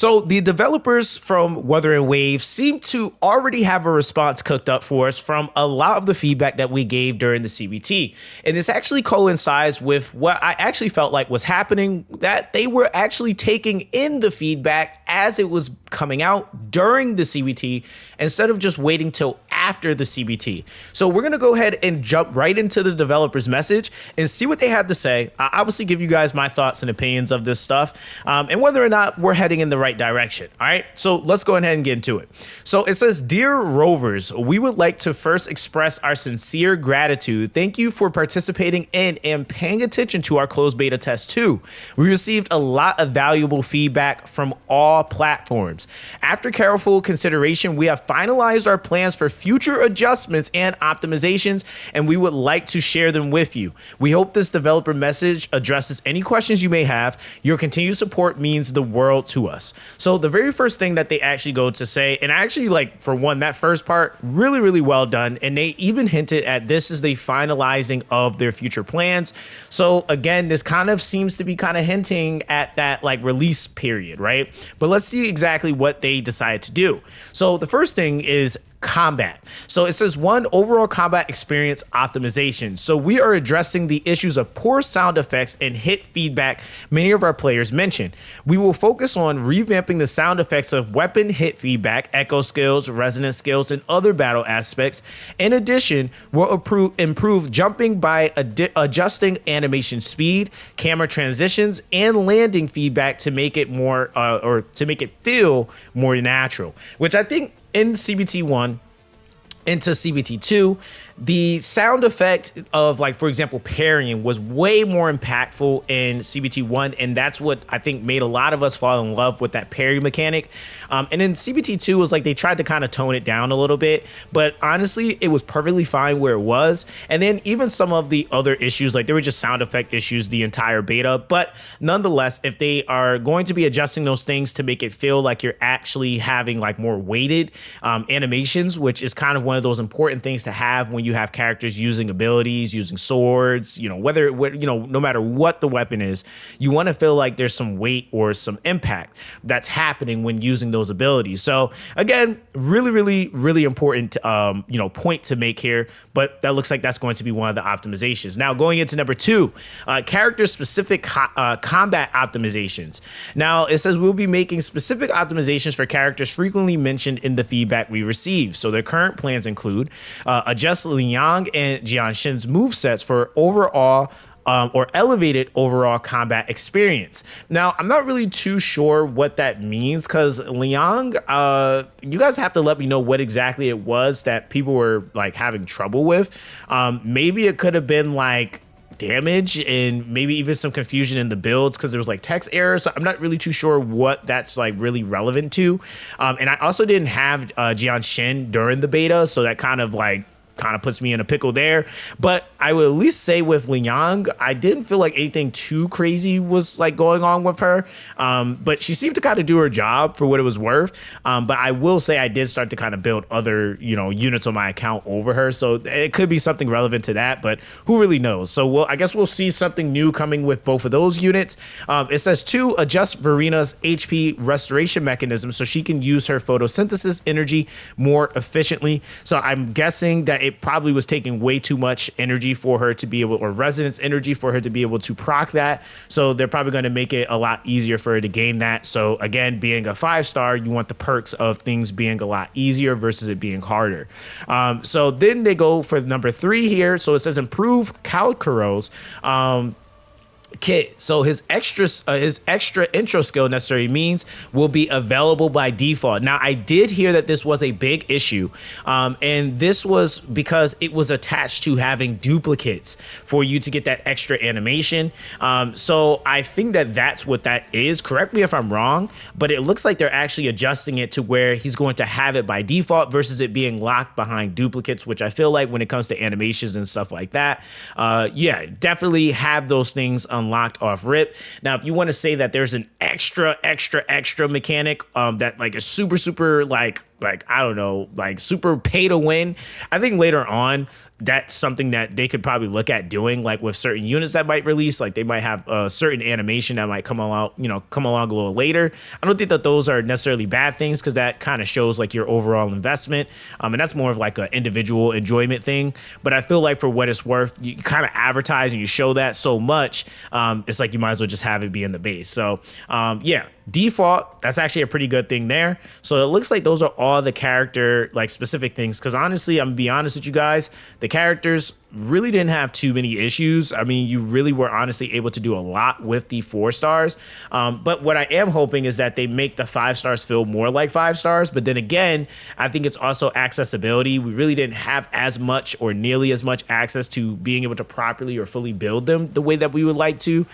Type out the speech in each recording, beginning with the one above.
So the developers from Wuthering Waves seem to already have a response cooked up for us from a lot of the feedback that we gave during the CBT. And this actually coincides with what I actually felt like was happening, that they were actually taking in the feedback as it was coming out during the CBT instead of just waiting till after the CBT. So we're going to go ahead and jump right into the developer's message and see what they had to say. I obviously give you guys my thoughts and opinions of this stuff and whether or not we're heading in the right direction. All right, so let's go ahead and get into it. So it says, "Dear Rovers, we would like to first express our sincere gratitude. Thank you for participating in and paying attention to our closed beta test 2. We received a lot of valuable feedback from all platforms. After careful consideration, we have finalized our plans for future adjustments and optimizations, and we would like to share them with you. We hope this developer message addresses any questions you may have. Your continued support means the world to us." So the very first thing that they actually go to say, and I actually like, for one, that first part, really, really well done. And they even hinted at this is the finalizing of their future plans. So again, this kind of seems to be kind of hinting at that like release period, right? But let's see exactly what they decided to do. So the first thing is combat. So it says, 1, overall combat experience optimization. So we are addressing the issues of poor sound effects and hit feedback many of our players mentioned. We will focus on revamping the sound effects of weapon hit feedback, echo skills, resonance skills, and other battle aspects. In addition, we'll improve jumping by adjusting animation speed, camera transitions, and landing feedback to make it more or to make it feel more natural, which I think in CBT1 into CBT2, the sound effect of, like, for example, parrying was way more impactful in CBT1, and that's what I think made a lot of us fall in love with that parry mechanic. And in CBT2, it was like they tried to kind of tone it down a little bit, but honestly, it was perfectly fine where it was. And then even some of the other issues, like there were just sound effect issues the entire beta, but nonetheless, if they are going to be adjusting those things to make it feel like you're actually having like more weighted animations, which is kind of one of those important things to have when you have characters using abilities, using swords, you know, no matter what the weapon is, you want to feel like there's some weight or some impact that's happening when using those abilities. So again, really, really, really important, point to make here, but that looks like that's going to be one of the optimizations. Now going into number 2, character specific combat optimizations. Now it says we'll be making specific optimizations for characters frequently mentioned in the feedback we received. So their current plans include adjust Liang and Jianshin's movesets for overall or elevated overall combat experience. Now, I'm not really too sure what that means because Liang, you guys have to let me know what exactly it was that people were like having trouble with. Maybe it could have been like damage and maybe even some confusion in the builds because there was like text errors. So I'm not really too sure what that's like really relevant to. And I also didn't have Jianshin during the beta, so that kind of puts me in a pickle there. But I would at least say with Liang, I didn't feel like anything too crazy was like going on with her. But she seemed to kind of do her job for what it was worth. But I will say I did start to kind of build other, units on my account over her. So it could be something relevant to that, but who really knows? So I guess we'll see something new coming with both of those units. It says 2, adjust Verina's HP restoration mechanism so she can use her photosynthesis energy more efficiently. So I'm guessing that it probably was taking way too much energy for her to be able, or resonance energy for her to be able to proc that. So they're probably going to make it a lot easier for her to gain that. So again, being a 5-star, you want the perks of things being a lot easier versus it being harder. So then they go for number 3 here. So it says improve Kalkuro's kit. So his extra intro skill necessary means will be available by default. Now I did hear that this was a big issue, and this was because it was attached to having duplicates for you to get that extra animation. So I think that that's what that is. Correct me if I'm wrong, but it looks like they're actually adjusting it to where he's going to have it by default versus it being locked behind duplicates, which I feel like when it comes to animations and stuff like that, definitely have those things unlocked off rip. Now, if you want to say that there's an extra mechanic that like is super like I don't know, like super pay to win. I think later on that's something that they could probably look at doing, like with certain units that might release, like they might have a certain animation that might come along a little later. I don't think that those are necessarily bad things, because that kind of shows like your overall investment, and that's more of like an individual enjoyment thing. But I feel like for what it's worth, you kind of advertise and you show that so much, it's like you might as well just have it be in the base. So yeah, default, that's actually a pretty good thing there. So it looks like those are all the character like specific things, because honestly, I'm gonna be honest with you guys, the characters really didn't have too many issues. I mean, you really were honestly able to do a lot with the 4 stars. But what I am hoping is that they make the 5 stars feel more like 5 stars. But then again, I think it's also accessibility. We really didn't have as much or nearly as much access to being able to properly or fully build them the way that we would like to.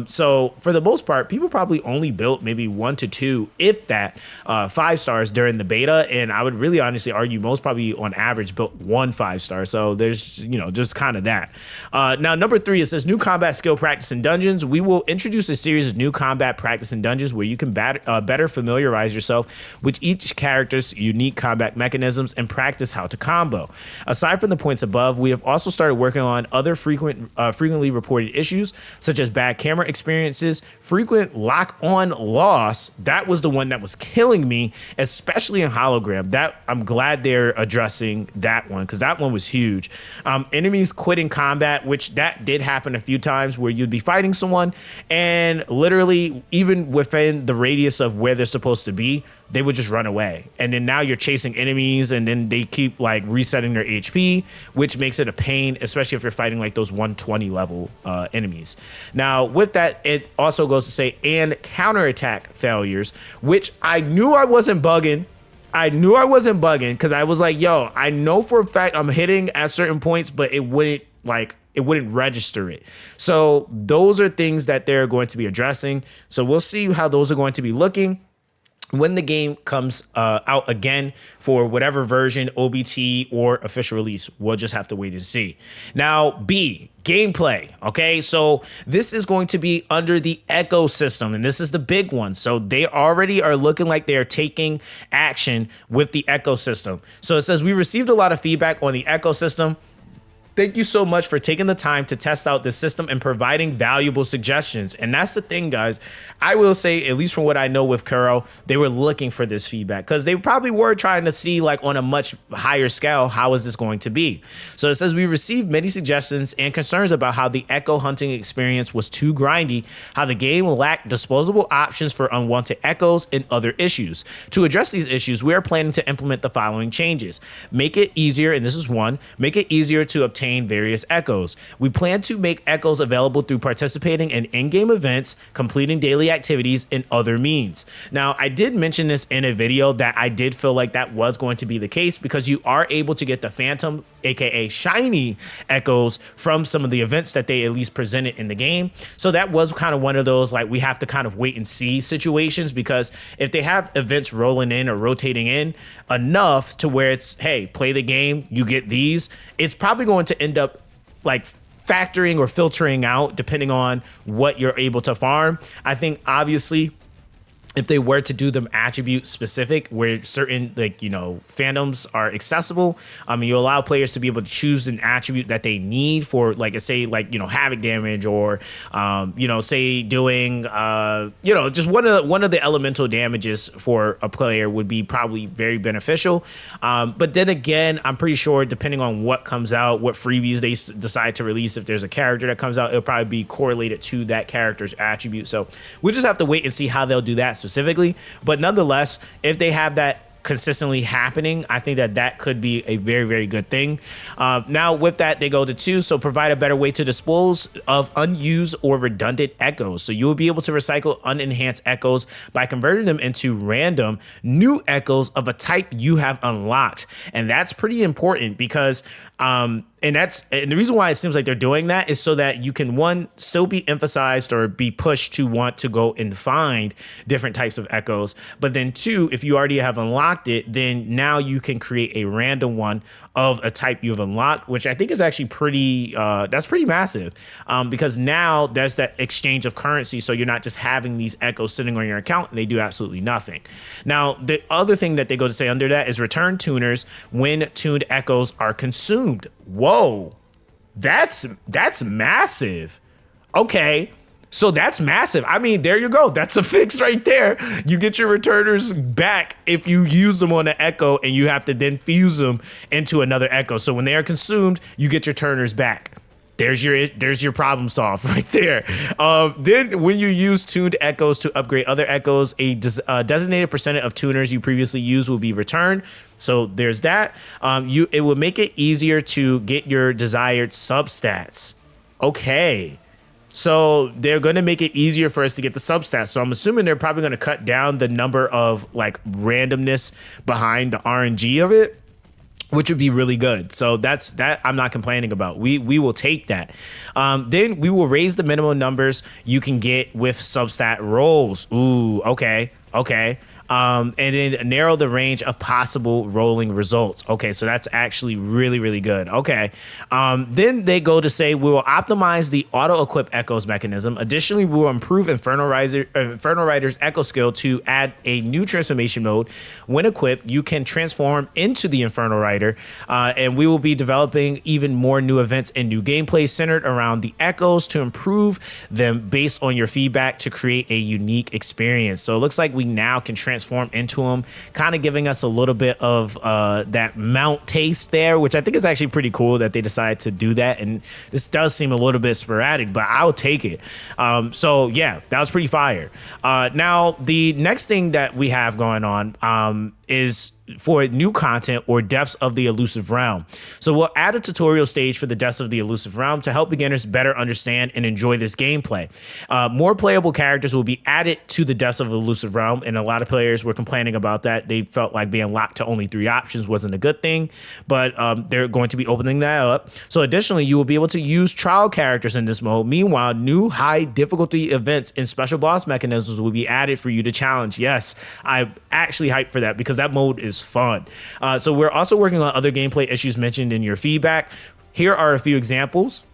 So for the most part, people probably only built maybe 1 to 2, if that, 5 stars during the beta. And I would really honestly argue most probably on average built 1 5-star. So there's, just kind of that. Now, number 3, it says new combat skill practice in dungeons. We will introduce a series of new combat practice in dungeons where you can better familiarize yourself with each character's unique combat mechanisms and practice how to combo. Aside from the points above, we have also started working on other frequently reported issues, such as bad camera experiences, frequent lock-on loss. That was the one that was killing me, especially in hologram. That I'm glad they're addressing that one, because that one was huge. Enemies quitting combat, which that did happen a few times, where you'd be fighting someone and literally even within the radius of where they're supposed to be, they would just run away. And then now you're chasing enemies and then they keep like resetting their HP, which makes it a pain, especially if you're fighting like those 120 level enemies. Now with that, it also goes to say, and counterattack failures, which I knew I wasn't bugging. Because I was like, yo, I know for a fact I'm hitting at certain points, but it wouldn't register it. So those are things that they're going to be addressing. So we'll see how those are going to be looking when the game comes out again for whatever version, OBT or official release. We'll just have to wait and see. Now, B, gameplay. Okay, so this is going to be under the ecosystem, and this is the big one. So they already are looking like they are taking action with the ecosystem. So it says, we received a lot of feedback on the ecosystem. Thank you so much for taking the time to test out the system and providing valuable suggestions. And that's the thing, guys. I will say, at least from what I know with Kuro, they were looking for this feedback, because they probably were trying to see, like, on a much higher scale, how is this going to be? So it says, we received many suggestions and concerns about how the echo hunting experience was too grindy, how the game lacked disposable options for unwanted echoes, and other issues. To address these issues, we are planning to implement the following changes. Make it easier, and this is one, make it easier to obtain various echoes. We plan to make echoes available through participating in in-game events, completing daily activities, and other means. Now, I did mention this in a video that I did feel like that was going to be the case, because you are able to get the phantom, aka shiny echoes, from some of the events that they at least presented in the game. So that was kind of one of those, like, we have to kind of wait and see situations, because if they have events rolling in or rotating in enough to where it's, hey, play the game, you get these, it's probably going to end up like factoring or filtering out depending on what you're able to farm. I think obviously if they were to do them attribute specific, where certain, like, fandoms are accessible, you allow players to be able to choose an attribute that they need for, like, say, like, havoc damage, or say doing just one of the elemental damages for a player would be probably very beneficial. But then again, I'm pretty sure depending on what comes out, what freebies they decide to release, if there's a character that comes out, it'll probably be correlated to that character's attribute. So we just have to wait and see how they'll do that specifically. But nonetheless, if they have that consistently happening, I think that could be a very, very good thing. Now with that, they go to 2. So provide a better way to dispose of unused or redundant echoes. So you will be able to recycle unenhanced echoes by converting them into random new echoes of a type you have unlocked. And that's pretty important, because And the reason why it seems like they're doing that is so that you can, one, still be emphasized or be pushed to want to go and find different types of echoes. But then two, if you already have unlocked it, then now you can create a random one of a type you've unlocked, which I think is actually that's pretty massive, because now there's that exchange of currency. So you're not just having these echoes sitting on your account and they do absolutely nothing. Now, the other thing that they go to say under that is return tuners when tuned echoes are consumed. Whoa, that's massive. Okay, so that's massive. I mean, there you go. That's a fix right there. You get your returners back if you use them on an echo and you have to then fuse them into another echo. So when they are consumed, you get your turners back. There's your problem solved right there. Then when you use tuned echoes to upgrade other echoes, a designated percentage of tuners you previously used will be returned. So there's that. It will make it easier to get your desired substats. Okay. So they're going to make it easier for us to get the substats. So I'm assuming they're probably going to cut down the number of like randomness behind the RNG of it, which would be really good. So that I'm not complaining about. We will take that. Then we will raise the minimum numbers you can get with substat rolls. Ooh, okay. And then narrow the range of possible rolling results. Okay, so that's actually really, really good. Okay. Then they go to say we will optimize the auto-equip echoes mechanism. Additionally, we will improve Inferno Rider's echo skill to add a new transformation mode. When equipped, you can transform into the Inferno Rider, and we will be developing even more new events and new gameplay centered around the echoes to improve them based on your feedback to create a unique experience. So it looks like we now can transform into them, kind of giving us a little bit of that mount taste there, which I think is actually pretty cool that they decided to do that. And this does seem a little bit sporadic, but I'll take it. So yeah, that was pretty fire. Now the next thing that we have going on is for new content or depths of the elusive realm. So we'll add a tutorial stage for the depths of the elusive realm to help beginners better understand and enjoy this gameplay. More playable characters will be added to the depths of the elusive realm, and a lot of players were complaining about that. They felt like being locked to only 3 options wasn't a good thing, but they're going to be opening that up. So additionally, you will be able to use trial characters in this mode. Meanwhile, new high difficulty events and special boss mechanisms will be added for you to challenge. Yes, I'm actually hyped for that because that mode is fun. So we're also working on other gameplay issues mentioned in your feedback. Here are a few examples.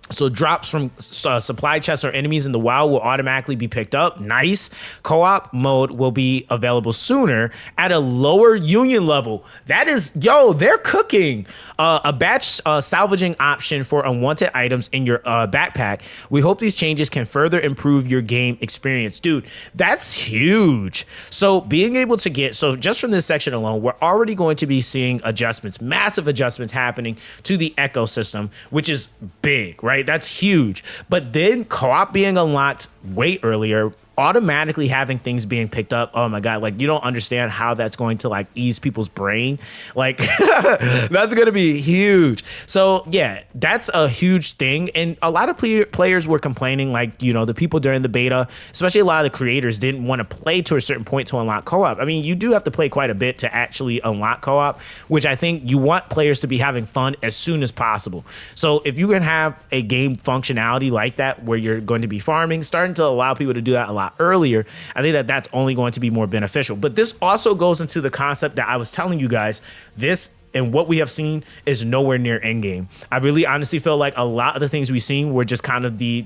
So drops from supply chests or enemies in the wild will automatically be picked up. Nice. Co-op mode will be available sooner at a lower union level. That is, they're cooking. A batch salvaging option for unwanted items in your backpack. We hope these changes can further improve your game experience. Dude, that's huge. So being able to just from this section alone, we're already going to be seeing adjustments, massive adjustments happening to the ecosystem, which is big, right? That's huge. But then co-op being unlocked way earlier, automatically having things being picked up. Oh my God. Like, you don't understand how that's going to like ease people's brain. Like that's going to be huge. So yeah, that's a huge thing. And a lot of players were complaining, like, the people during the beta, especially a lot of the creators, didn't want to play to a certain point to unlock co-op. I mean, you do have to play quite a bit to actually unlock co-op, which I think you want players to be having fun as soon as possible. So if you can have a game functionality like that, where you're going to be farming, starting to allow people to do that a lot earlier, I think that that's only going to be more beneficial. But this also goes into the concept that I was telling you guys. This and what we have seen is nowhere near endgame. I really honestly feel like a lot of the things we've seen were just kind of the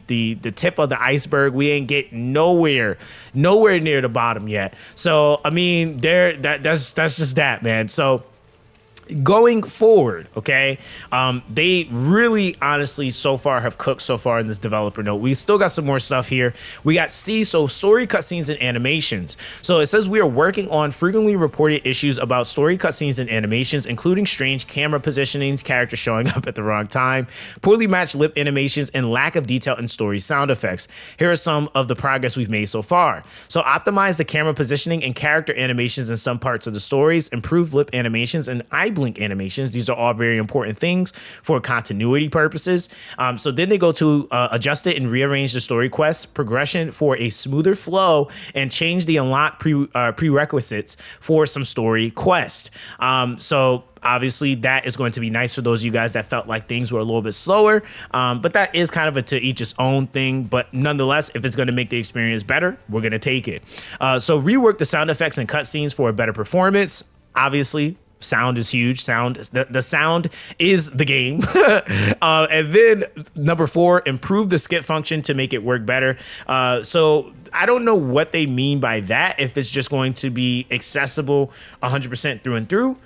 tip of the iceberg. We ain't get nowhere near the bottom yet. So I mean, that's just that, man. So going forward, okay, they really honestly so far have cooked so far in this developer note. We still got some more stuff here. We got story cutscenes and animations. So it says we are working on frequently reported issues about story cutscenes and animations, including strange camera positionings, characters showing up at the wrong time, poorly matched lip animations, and lack of detail in story sound effects. Here are some of the progress we've made so far. So optimize the camera positioning and character animations in some parts of the stories, improve lip animations, and eye eye blink animations. These are all very important things for continuity purposes. So then they go to adjust it and rearrange the story quest progression for a smoother flow and change the unlock prerequisites for some story quest. So obviously, that is going to be nice for those of you guys that felt like things were a little bit slower. But that is kind of a to each its own thing. But nonetheless, if it's going to make the experience better, we're going to take it. So rework the sound effects and cutscenes for a better performance. Obviously, sound is huge. The sound is the game. And then number 4, improve the skip function to make it work better. So I don't know what they mean by that. If it's just going to be accessible 100% through and through.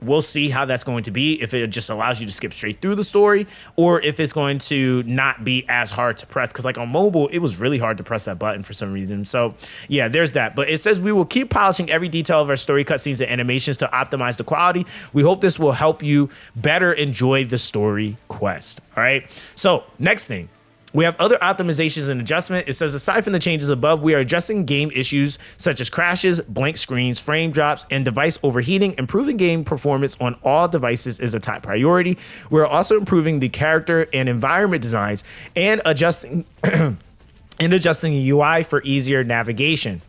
We'll see how that's going to be, if it just allows you to skip straight through the story, or if it's going to not be as hard to press. Because like on mobile, it was really hard to press that button for some reason. So yeah, there's that. But it says we will keep polishing every detail of our story cutscenes and animations to optimize the quality. We hope this will help you better enjoy the story quest. All right. So next thing. We have other optimizations and adjustment. It says, aside from the changes above, we are addressing game issues such as crashes, blank screens, frame drops, and device overheating. Improving game performance on all devices is a top priority. We're also improving the character and environment designs and adjusting the UI for easier navigation.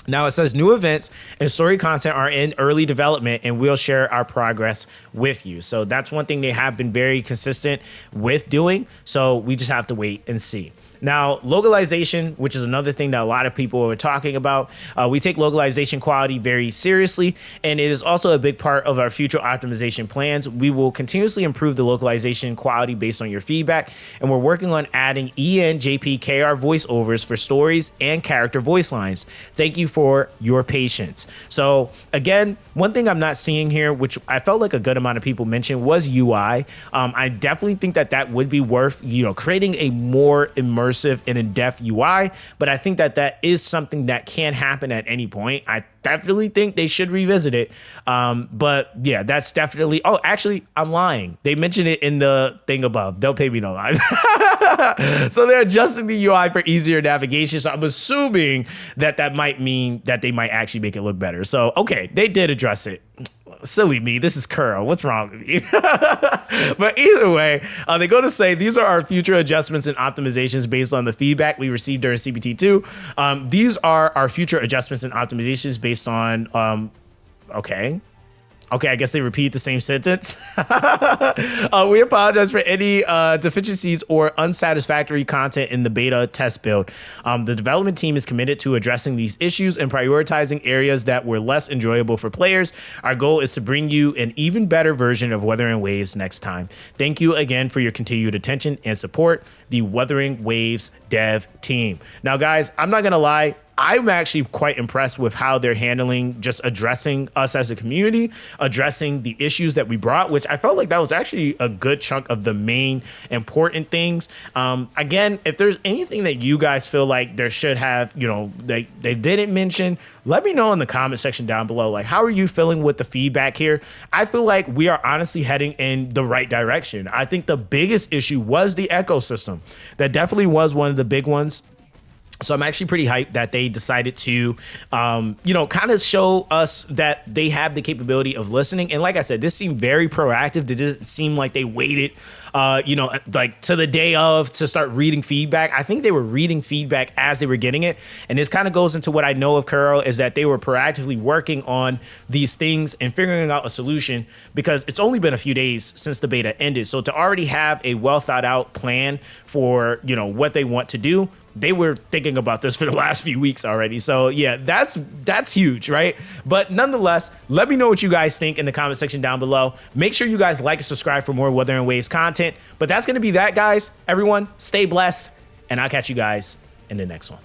Now it says new events and story content are in early development, and we'll share our progress with you. So that's one thing they have been very consistent with doing. So we just have to wait and see. Now, localization, which is another thing that a lot of people are talking about. We take localization quality very seriously, and it is also a big part of our future optimization plans. We will continuously improve the localization quality based on your feedback, and we're working on adding ENJPKR voiceovers for stories and character voice lines. Thank you for your patience. So again, one thing I'm not seeing here, which I felt like a good amount of people mentioned, was UI. I definitely think that would be worth, creating a more immersive and in-depth UI, but I think that is something that can happen at any point. I definitely think they should revisit it. But yeah, that's definitely, oh, actually, I'm lying. They mentioned it in the thing above. Don't pay me no line. So they're adjusting the UI for easier navigation. So I'm assuming that might mean that they might actually make it look better. So, okay, they did address it. Silly me, this is Curl. What's wrong with me? But either way, they go to say these are our future adjustments and optimizations based on the feedback we received during CBT2. These are our future adjustments and optimizations based on, Okay, I guess they repeat the same sentence. We apologize for any deficiencies or unsatisfactory content in the beta test build. The development team is committed to addressing these issues and prioritizing areas that were less enjoyable for players. Our goal is to bring you an even better version of Wuthering Waves next time. Thank you again for your continued attention and support, the Wuthering Waves dev team. Now, guys, I'm not going to lie. I'm actually quite impressed with how they're handling just addressing us as a community, addressing the issues that we brought, which I felt like that was actually a good chunk of the main important things. Again, if there's anything that you guys feel like there should have, they didn't mention, let me know in the comment section down below. Like, how are you feeling with the feedback here? I feel like we are honestly heading in the right direction. I think the biggest issue was the ecosystem. That definitely was one of the big ones. So I'm actually pretty hyped that they decided to, kind of show us that they have the capability of listening. And like I said, this seemed very proactive. It didn't seem like they waited, like to the day of to start reading feedback. I think they were reading feedback as they were getting it. And this kind of goes into what I know of Curl, is that they were proactively working on these things and figuring out a solution, because it's only been a few days since the beta ended. So to already have a well thought out plan for, what they want to do, they were thinking about this for the last few weeks already. So yeah, that's huge, right? But nonetheless, let me know what you guys think in the comment section down below. Make sure you guys like and subscribe for more Wuthering Waves content. But that's going to be that, guys. Everyone, stay blessed, and I'll catch you guys in the next one.